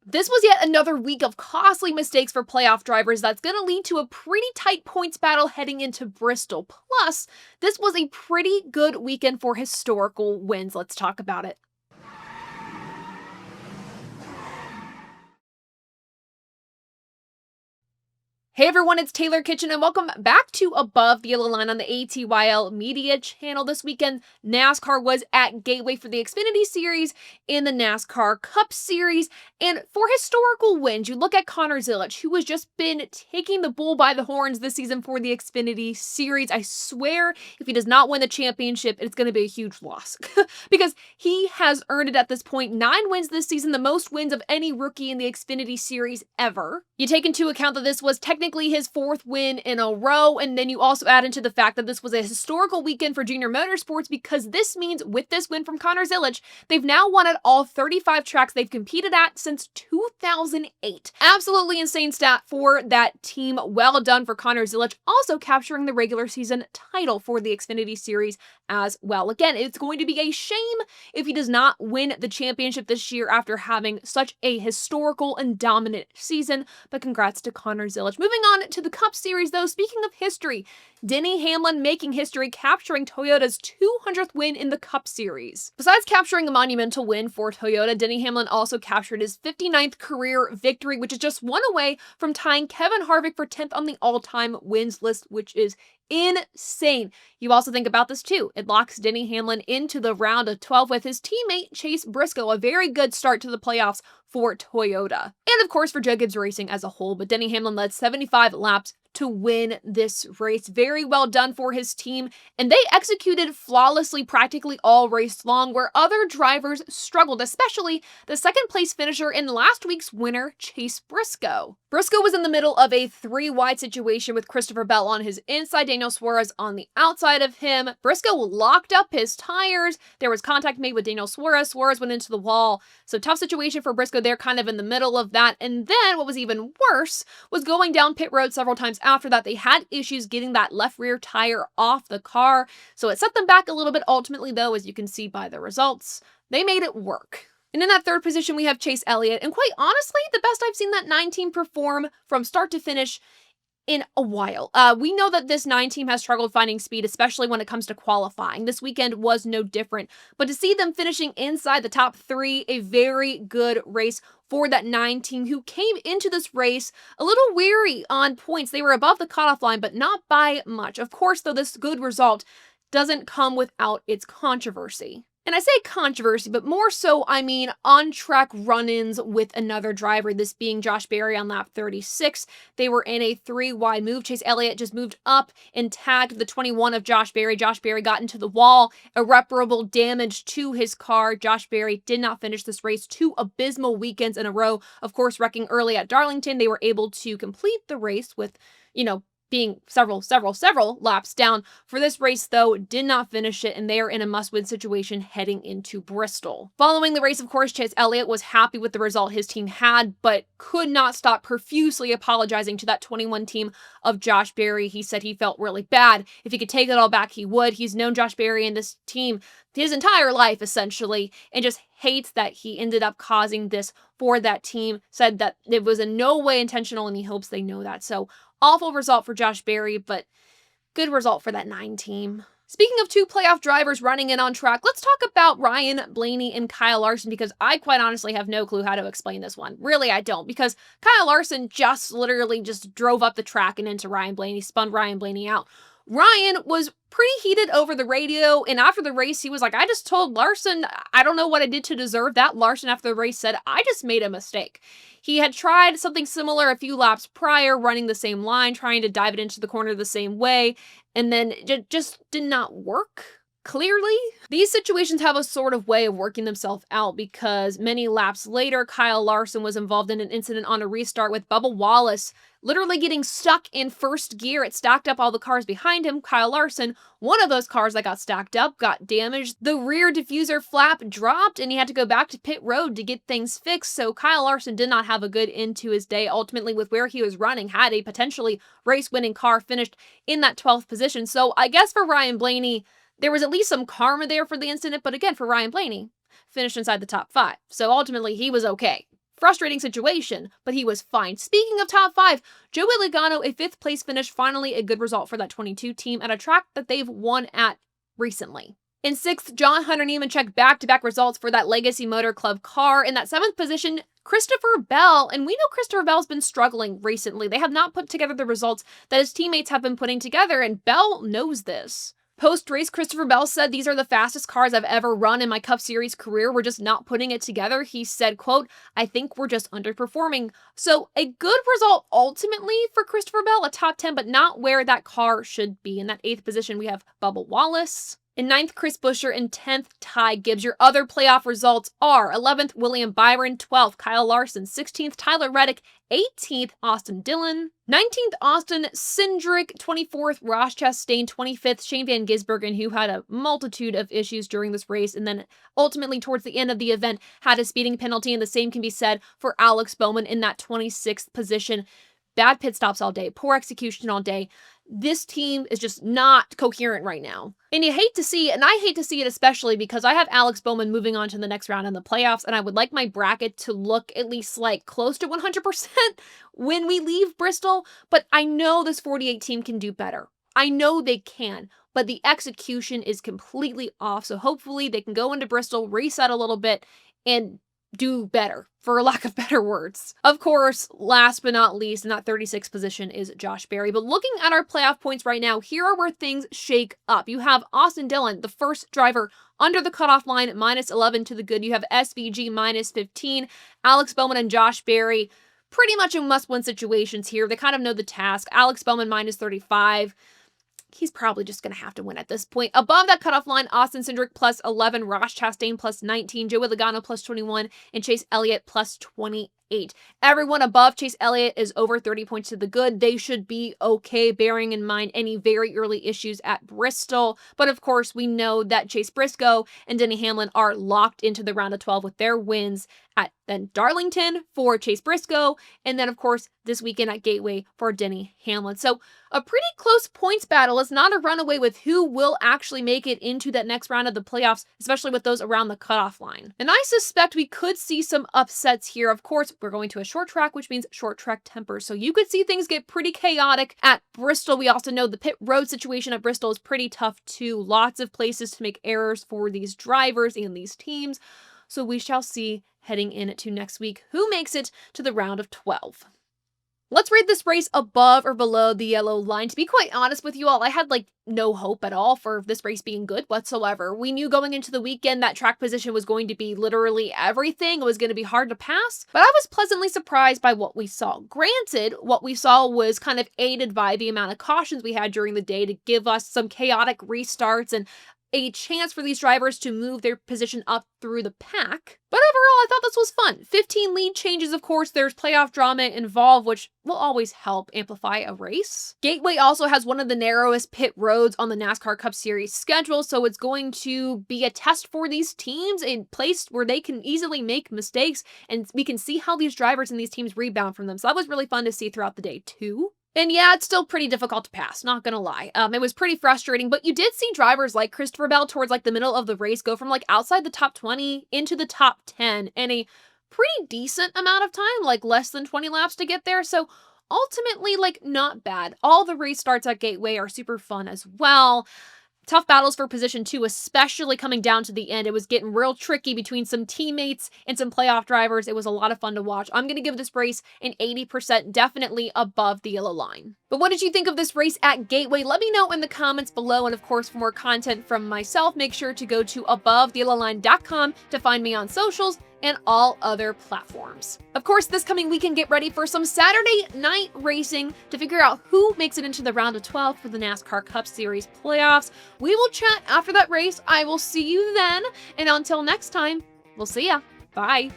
This was yet another week of costly mistakes for playoff drivers that's going to lead to a pretty tight points battle heading into Bristol. Plus, this was a pretty good weekend for historical wins. Let's talk about it. Hey everyone, it's Taylor Kitchen and welcome back to Above the Yellow Line on the ATYL Media channel. This weekend, NASCAR was at Gateway for the Xfinity Series and the NASCAR Cup Series. And for historical wins, you look at Connor Zilisch, who has just been taking the bull by the horns this season for the Xfinity Series. I swear, if he does not win the championship, it's going to be a huge loss because he has earned it at this point. 9 wins this season, the most wins of any rookie in the Xfinity Series ever. You take into account that this was technically his 4th win in a row, and then you also add into the fact that this was a historical weekend for junior motorsports because this means with this win from Connor Zilisch, they've now won at all 35 tracks they've competed at since 2008. Absolutely insane stat for that team. Well done for Connor Zilisch, also capturing the regular season title for the Xfinity Series as well. Again, it's going to be a shame if he does not win the championship this year after having such a historical and dominant season, but congrats to Connor Zilisch. Moving on to the Cup Series though, speaking of history, Denny Hamlin making history, capturing Toyota's 200th win in the Cup Series. Besides capturing a monumental win for Toyota, Denny Hamlin also captured his 59th career victory, which is just one away from tying Kevin Harvick for 10th on the all-time wins list, which is insane. You also think about this too. It locks Denny Hamlin into the round of 12 with his teammate Chase Briscoe, a very good start to the playoffs for Toyota. And of course for Joe Gibbs Racing as a whole, but Denny Hamlin led 75 laps to win this race. Very well done for his team, and they executed flawlessly practically all race long, where other drivers struggled, especially the second place finisher in last week's winner, Chase Briscoe. Briscoe was in the middle of a 3-wide situation with Christopher Bell on his inside, Daniel Suarez on the outside of him. Briscoe locked up his tires. There was contact made with Daniel Suarez. Suarez went into the wall. So tough situation for Briscoe there, kind of in the middle of that. And then what was even worse was going down pit road several times after that. They had issues getting that left rear tire off the car. So it set them back a little bit ultimately though, as you can see by the results. They made it work. And in that 3rd position, we have Chase Elliott. And quite honestly, the best I've seen that 9 team perform from start to finish in a while. We know that this 9 team has struggled finding speed, especially when it comes to qualifying. This weekend was no different. But to see them finishing inside the top 3, a very good race for that 9 team who came into this race a little weary on points. They were above the cutoff line, but not by much. Of course, though, this good result doesn't come without its controversy. And I say controversy, but more so, I mean on-track run-ins with another driver, this being Josh Berry on lap 36. They were in a 3-wide move. Chase Elliott just moved up and tagged the 21 of Josh Berry. Josh Berry got into the wall, irreparable damage to his car. Josh Berry did not finish this race. 2 abysmal weekends in a row. Of course, wrecking early at Darlington, they were able to complete the race with, being several laps down. For this race, though, did not finish it, and they are in a must-win situation heading into Bristol. Following the race, of course, Chase Elliott was happy with the result his team had, but could not stop profusely apologizing to that 21 team of Josh Berry. He said he felt really bad. If he could take it all back, he would. He's known Josh Berry and this team his entire life, essentially, and just hates that he ended up causing this for that team. Said that it was in no way intentional, and he hopes they know that. So, awful result for Josh Berry, but good result for that 9 team. Speaking of 2 playoff drivers running in on track, let's talk about Ryan Blaney and Kyle Larson, because I quite honestly have no clue how to explain this one. Really, I don't, because Kyle Larson literally drove up the track and into Ryan Blaney, spun Ryan Blaney out. Ryan was pretty heated over the radio, and after the race, he was like, I just told Larson, I don't know what I did to deserve that. Larson, after the race, said, I just made a mistake. He had tried something similar a few laps prior, running the same line, trying to dive it into the corner the same way, and then it just did not work. Clearly, these situations have a sort of way of working themselves out, because many laps later, Kyle Larson was involved in an incident on a restart with Bubba Wallace literally getting stuck in first gear. It stacked up all the cars behind him. Kyle Larson, one of those cars that got stacked up, got damaged. The rear diffuser flap dropped, and he had to go back to pit road to get things fixed. So Kyle Larson did not have a good end to his day. Ultimately, with where he was running, had a potentially race-winning car, finished in that 12th position. So I guess for Ryan Blaney, there was at least some karma there for the incident, but again, for Ryan Blaney, finished inside the top 5. So ultimately, he was okay Frustrating situation, but he was fine. Speaking of top 5, Joey Logano, a 5th place finish, finally a good result for that 22 team at a track that they've won at recently. In 6th, John Hunter Nemechek back-to-back results for that Legacy Motor Club car. In that 7th position, Christopher Bell, and we know Christopher Bell's been struggling recently. They have not put together the results that his teammates have been putting together, and Bell knows this. Post-race, Christopher Bell said, "These are the fastest cars I've ever run in my Cup Series career. We're just not putting it together." He said, quote, "I think we're just underperforming." So a good result ultimately for Christopher Bell, a top 10, but not where that car should be. In that 8th position, we have Bubba Wallace. In 9th, Chris Buescher. In 10th, Ty Gibbs. Your other playoff results are 11th, William Byron. 12th, Kyle Larson. 16th, Tyler Reddick. 18th, Austin Dillon. 19th, Austin Cindric. 24th, Ross Chastain. 25th, Shane Van Gisbergen, who had a multitude of issues during this race, and then ultimately towards the end of the event had a speeding penalty, and the same can be said for Alex Bowman in that 26th position. Bad pit stops all day, poor execution all day. This team is just not coherent right now. And you hate to see it, and I hate to see it especially because I have Alex Bowman moving on to the next round in the playoffs, and I would like my bracket to look at least like close to 100% when we leave Bristol, but I know this 48 team can do better. I know they can, but the execution is completely off, so hopefully they can go into Bristol, reset a little bit, and do better, for lack of better words. Of course, last but not least, in that 36th position is Josh Berry. But looking at our playoff points right now, here are where things shake up. You have Austin Dillon, the first driver under the cutoff line, minus 11 to the good. You have SVG minus 15. Alex Bowman and Josh Berry, pretty much in must-win situations here. They kind of know the task. Alex Bowman minus 35. He's probably just going to have to win at this point. Above that cutoff line, Austin Cindric plus 11, Ross Chastain plus 19, Joey Logano plus 21, and Chase Elliott plus 28. Everyone above Chase Elliott is over 30 points to the good. They should be okay, bearing in mind any very early issues at Bristol. But of course, we know that Chase Briscoe and Denny Hamlin are locked into the round of 12 with their wins at then Darlington for Chase Briscoe, and then of course this weekend at Gateway for Denny Hamlin. So a pretty close points battle. It's not a runaway with who will actually make it into that next round of the playoffs, especially with those around the cutoff line. And I suspect we could see some upsets here. Of course, we're going to a short track, which means short track temper. So you could see things get pretty chaotic at Bristol. We also know the pit road situation at Bristol is pretty tough too. Lots of places to make errors for these drivers and these teams. So we shall see heading into next week who makes it to the round of 12. Let's rate this race above or below the yellow line. To be quite honest with you all, I had no hope at all for this race being good whatsoever. We knew going into the weekend that track position was going to be literally everything. It was going to be hard to pass, but I was pleasantly surprised by what we saw. Granted, what we saw was kind of aided by the amount of cautions we had during the day to give us some chaotic restarts and a chance for these drivers to move their position up through the pack. But overall, I thought this was fun. 15 lead changes, of course. There's playoff drama involved, which will always help amplify a race. Gateway also has one of the narrowest pit roads on the NASCAR Cup Series schedule, so it's going to be a test for these teams, a place where they can easily make mistakes, and we can see how these drivers and these teams rebound from them. So that was really fun to see throughout the day, too. And yeah, it's still pretty difficult to pass, not gonna lie. It was pretty frustrating, but you did see drivers like Christopher Bell towards the middle of the race go from outside the top 20 into the top 10 in a pretty decent amount of time, less than 20 laps to get there. So ultimately, not bad. All the race starts at Gateway are super fun as well. Tough battles for position 2, especially coming down to the end. It was getting real tricky between some teammates and some playoff drivers. It was a lot of fun to watch. I'm going to give this race an 80%, definitely above the yellow line. But what did you think of this race at Gateway? Let me know in the comments below. And of course, for more content from myself, make sure to go to abovetheyellowline.com to find me on socials and all other platforms. Of course, this coming weekend, get ready for some Saturday night racing to figure out who makes it into the round of 12 for the NASCAR Cup Series playoffs. We will chat after that race. I will see you then. And until next time, we'll see ya. Bye.